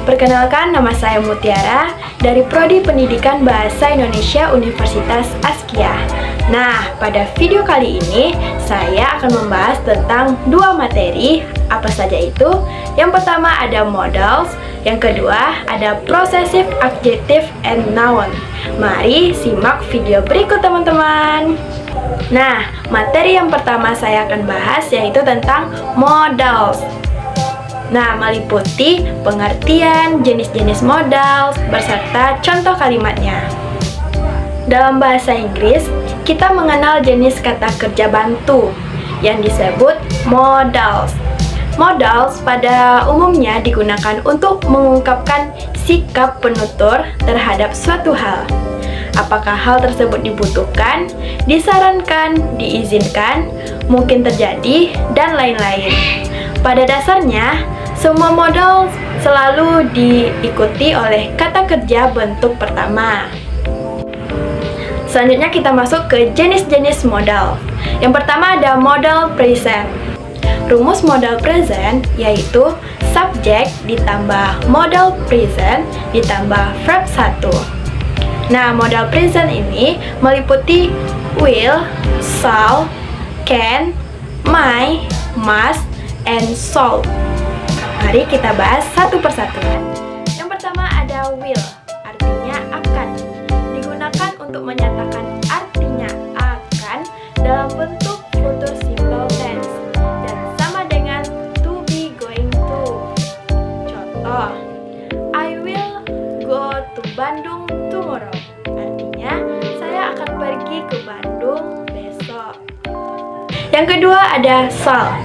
Perkenalkan, nama saya Mutiara dari Prodi Pendidikan Bahasa Indonesia Universitas Askia. Nah, pada video kali ini saya akan membahas tentang dua materi. Apa saja itu? Yang pertama ada modals, yang kedua ada possessive adjective and noun. Mari simak video berikut teman-teman. Nah, materi yang pertama saya akan bahas yaitu tentang modals. Nah, meliputi pengertian jenis-jenis modal beserta contoh kalimatnya. Dalam bahasa Inggris, kita mengenal jenis kata kerja bantu yang disebut modals. Modals pada umumnya digunakan untuk mengungkapkan sikap penutur terhadap suatu hal. Apakah hal tersebut dibutuhkan, disarankan, diizinkan, mungkin terjadi, dan lain-lain. Pada dasarnya, semua modal selalu diikuti oleh kata kerja bentuk pertama. Selanjutnya kita masuk ke jenis-jenis modal. Yang pertama ada modal present. Rumus modal present yaitu subjek ditambah modal present ditambah verb 1. Nah, modal present ini meliputi will, shall, can, might, must, and shall. Mari kita bahas satu persatu. Yang pertama ada will, artinya akan. Digunakan untuk menyatakan artinya akan dalam bentuk future simple tense dan sama dengan to be going to. Contoh, I will go to Bandung tomorrow. Artinya, saya akan pergi ke Bandung besok. Yang kedua ada shall,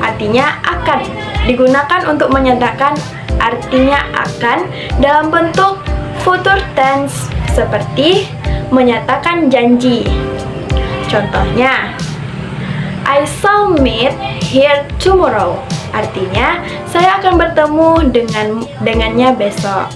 artinya akan. Digunakan untuk menyatakan artinya akan dalam bentuk future tense seperti menyatakan janji. Contohnya, I shall meet here tomorrow. Artinya, saya akan bertemu dengannya besok.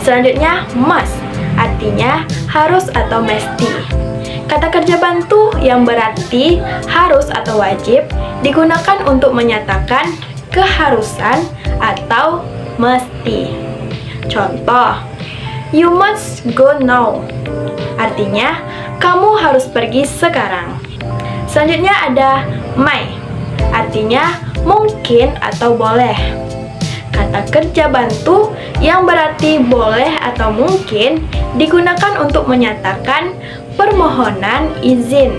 Selanjutnya, must, artinya harus atau mesti. Kata kerja bantu yang berarti harus atau wajib digunakan untuk menyatakan keharusan atau mesti. Contoh, you must go now. Artinya, kamu harus pergi sekarang. Selanjutnya ada might, artinya mungkin atau boleh. Kata kerja bantu yang berarti boleh atau mungkin digunakan untuk menyatakan permohonan izin.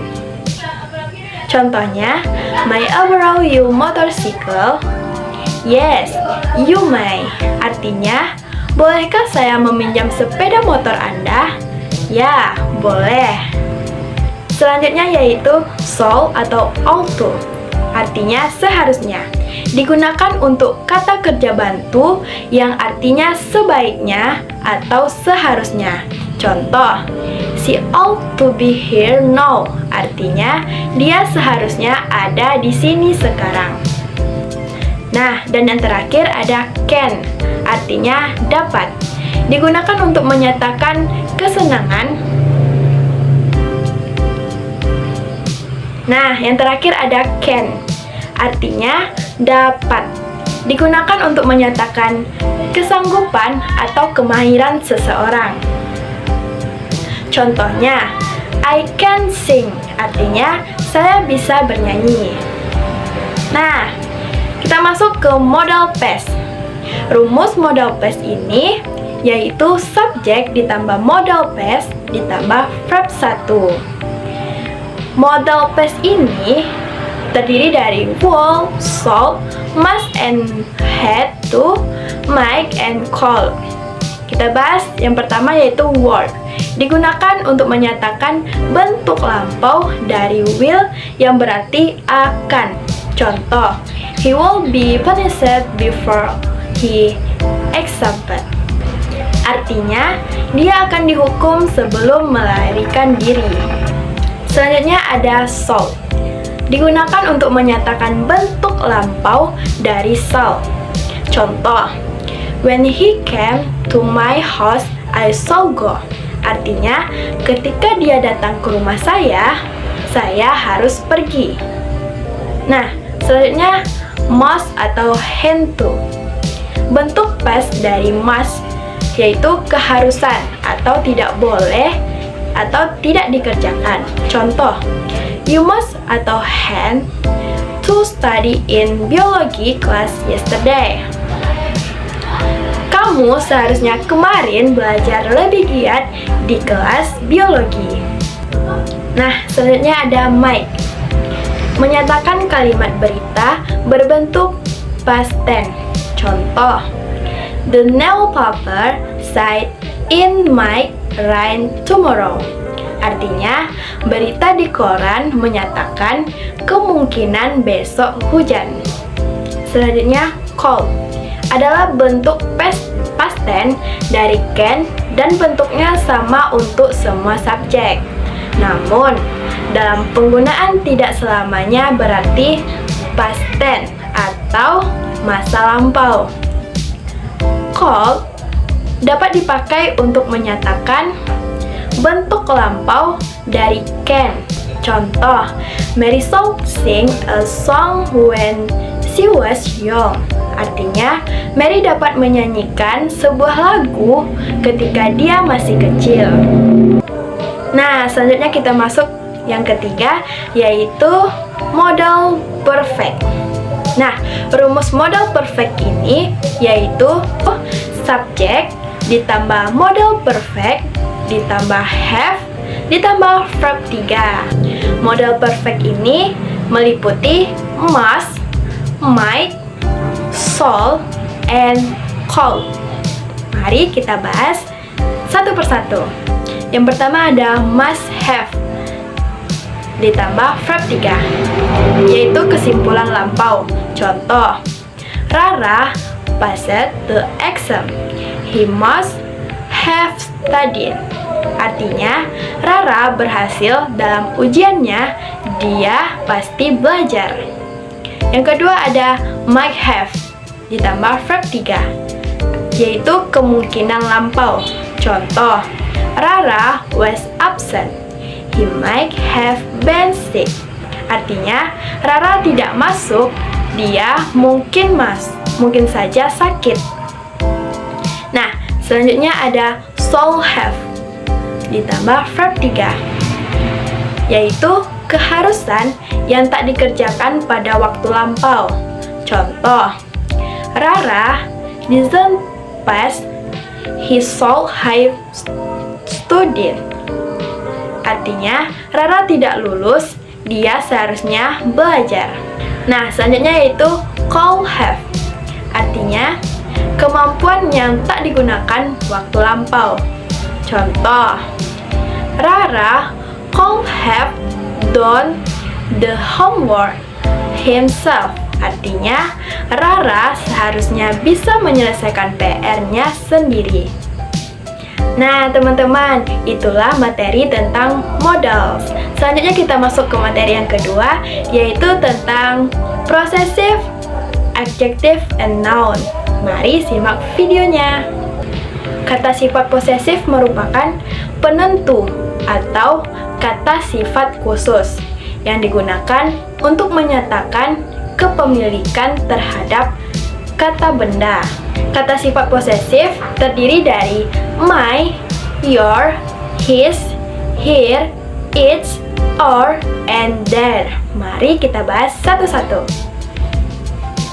Contohnya, may I borrow your motorcycle? Yes, you may. Artinya, bolehkah saya meminjam sepeda motor Anda? Ya, boleh. Selanjutnya yaitu shall atau ought to. Artinya seharusnya. Digunakan untuk kata kerja bantu yang artinya sebaiknya atau seharusnya. Contoh, she ought to be here now. Artinya, dia seharusnya ada di sini sekarang. Nah, dan yang terakhir ada can. Artinya dapat. Digunakan untuk menyatakan kesenangan. Nah, yang terakhir ada can. Artinya dapat. Digunakan untuk menyatakan kesanggupan atau kemahiran seseorang. Contohnya, I can sing, artinya saya bisa bernyanyi. Nah, kita masuk ke modal past. Rumus modal past ini yaitu subjek ditambah modal past ditambah verb 1. Modal past ini terdiri dari will, shall, must, and had to, might, and call. Kita bahas yang pertama yaitu word. Digunakan untuk menyatakan bentuk lampau dari will yang berarti akan. Contoh, he will be punished before he executed. Artinya, dia akan dihukum sebelum melarikan diri. Selanjutnya ada shall. Digunakan untuk menyatakan bentuk lampau dari shall. Contoh, when he came to my house, I shall go. Artinya, ketika dia datang ke rumah saya harus pergi. Nah, selanjutnya must atau had to. bentuk past dari must, yaitu keharusan atau tidak boleh atau tidak dikerjakan. Contoh, you must atau had to study in biology class yesterday. Kamu seharusnya kemarin belajar lebih giat di kelas biologi. Nah, selanjutnya ada might. Menyatakan kalimat berita berbentuk past tense. Contoh, the newspaper said it might rain tomorrow. Artinya, berita di koran menyatakan kemungkinan besok hujan. Selanjutnya, could adalah bentuk past tense dari can dan bentuknya sama untuk semua subjek. Namun, dalam penggunaan tidak selamanya berarti past tense atau masa lampau. Could dapat dipakai untuk menyatakan bentuk lampau dari can. Contoh, Marisol sing a song when she was young. Artinya, Mary dapat menyanyikan sebuah lagu ketika dia masih kecil. Nah, selanjutnya kita masuk yang ketiga, yaitu modal perfect. Nah, rumus modal perfect ini yaitu subjek ditambah modal perfect ditambah have ditambah verb 3. Modal perfect ini meliputi must, might, shall, and could. Mari kita bahas satu persatu. Yang pertama ada must have ditambah verb 3, yaitu kesimpulan lampau. Contoh, Rara passed the exam. He must have studied. Artinya, Rara berhasil dalam ujiannya, dia pasti belajar. Yang kedua ada might have ditambah verb 3, yaitu kemungkinan lampau. Contoh, Rara was absent. He might have been sick. Artinya, Rara tidak masuk, dia mungkin saja sakit. Nah, selanjutnya ada shall have ditambah verb 3, yaitu keharusan yang tak dikerjakan pada waktu lampau. Contoh, Rara didn't pass his shall have studied. Artinya, Rara tidak lulus, dia seharusnya belajar. Nah, selanjutnya yaitu could have. Artinya, kemampuan yang tak digunakan waktu lampau. Contoh, Rara could have done the homework himself. Artinya, Rara seharusnya bisa menyelesaikan PR-nya sendiri. Nah, teman-teman, itulah materi tentang modals. Selanjutnya kita masuk ke materi yang kedua, yaitu tentang possessive, adjective, and noun. Mari simak videonya. Kata sifat posesif merupakan penentu atau kata sifat khusus yang digunakan untuk menyatakan kepemilikan terhadap kata benda. Kata sifat posesif terdiri dari my, your, his, her, its, or, and their. Mari kita bahas satu-satu.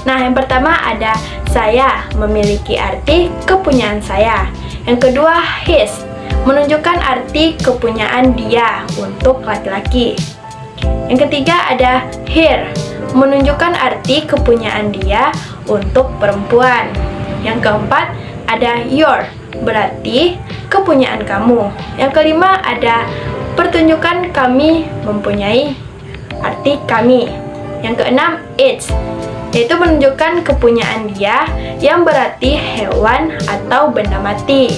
Nah, yang pertama ada saya, memiliki arti kepunyaan saya. Yang kedua, his, menunjukkan arti kepunyaan dia untuk laki-laki. Yang ketiga ada her, menunjukkan arti kepunyaan dia untuk perempuan. Yang keempat ada your, berarti kepunyaan kamu. Yang kelima ada pertunjukan kami mempunyai, arti kami. Yang keenam its, yaitu menunjukkan kepunyaan dia yang berarti hewan atau benda mati.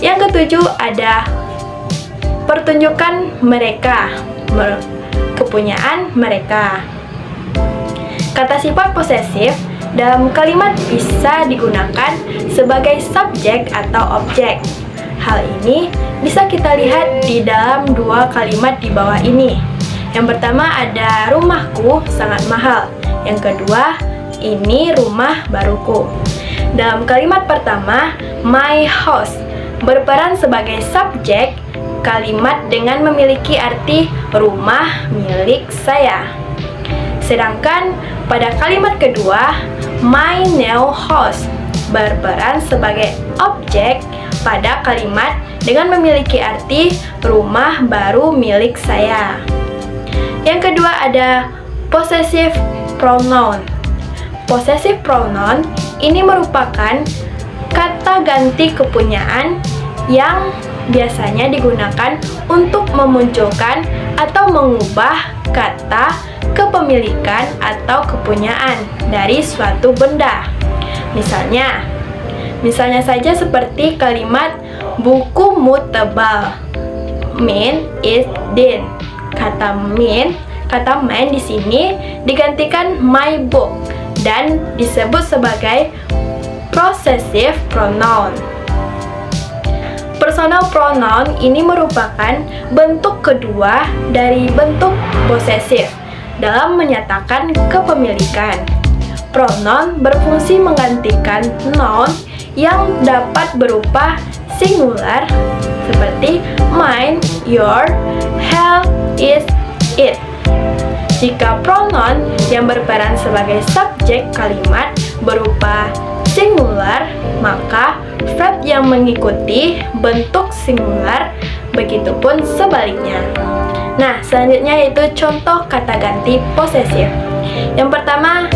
Yang ketujuh ada pertunjukan mereka, kepunyaan mereka. Kata sifat posesif dalam kalimat bisa digunakan sebagai subjek atau objek. Hal ini bisa kita lihat di dalam dua kalimat di bawah ini. Yang pertama ada rumahku sangat mahal. Yang kedua, ini rumah baruku. Dalam kalimat pertama, my house berperan sebagai subjek kalimat dengan memiliki arti rumah milik saya. Sedangkan pada kalimat kedua, my new house berperan sebagai objek pada kalimat dengan memiliki arti rumah baru milik saya. Yang kedua ada possessive pronoun. Possessive pronoun ini merupakan kata ganti kepunyaan yang biasanya digunakan untuk memunculkan atau mengubah kata kepemilikan atau kepunyaan dari suatu benda. Misalnya saja seperti kalimat bukumu tebal. Min is thin. Kata main di sini digantikan my book dan disebut sebagai possessive pronoun. Personal pronoun ini merupakan bentuk kedua dari bentuk possessive dalam menyatakan kepemilikan. Pronoun berfungsi menggantikan noun yang dapat berupa singular seperti mine, your, hell, is, it. Jika pronoun yang berperan sebagai subjek kalimat berupa singular, maka verb yang mengikuti bentuk singular, begitupun sebaliknya. Nah, selanjutnya yaitu contoh kata ganti posesif. Yang pertama,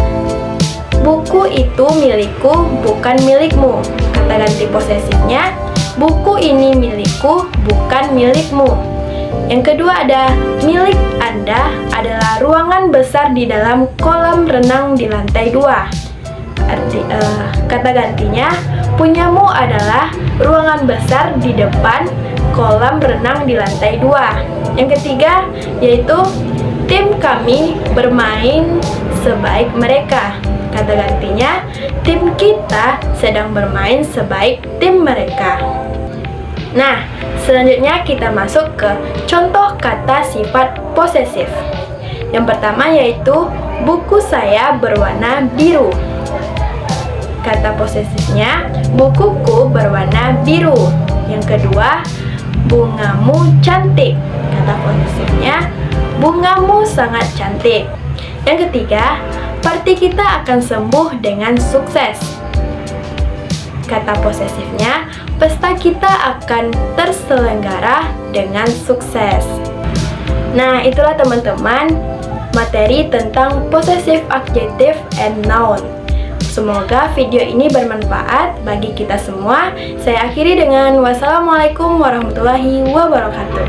buku itu milikku, bukan milikmu. Kata ganti posesifnya, buku ini milikku, bukan milikmu. Yang kedua ada milik Anda adalah ruangan besar di dalam kolam renang di lantai 2. Kata gantinya, punyamu adalah ruangan besar di depan kolam renang di lantai 2. Yang ketiga yaitu tim kami bermain sebaik mereka. Kata gantinya, tim kita sedang bermain sebaik tim mereka. Nah, selanjutnya kita masuk ke contoh kata sifat posesif. Yang pertama yaitu buku saya berwarna biru. Kata posesifnya, bukuku berwarna biru. Yang kedua, bungamu cantik. Kata posesifnya, bungamu sangat cantik. Yang ketiga, party kita akan sembuh dengan sukses. Kata posesifnya, pesta kita akan terselenggara dengan sukses. Nah, itulah teman-teman materi tentang possessive adjective and noun. Semoga video ini bermanfaat bagi kita semua. Saya akhiri dengan wassalamualaikum warahmatullahi wabarakatuh.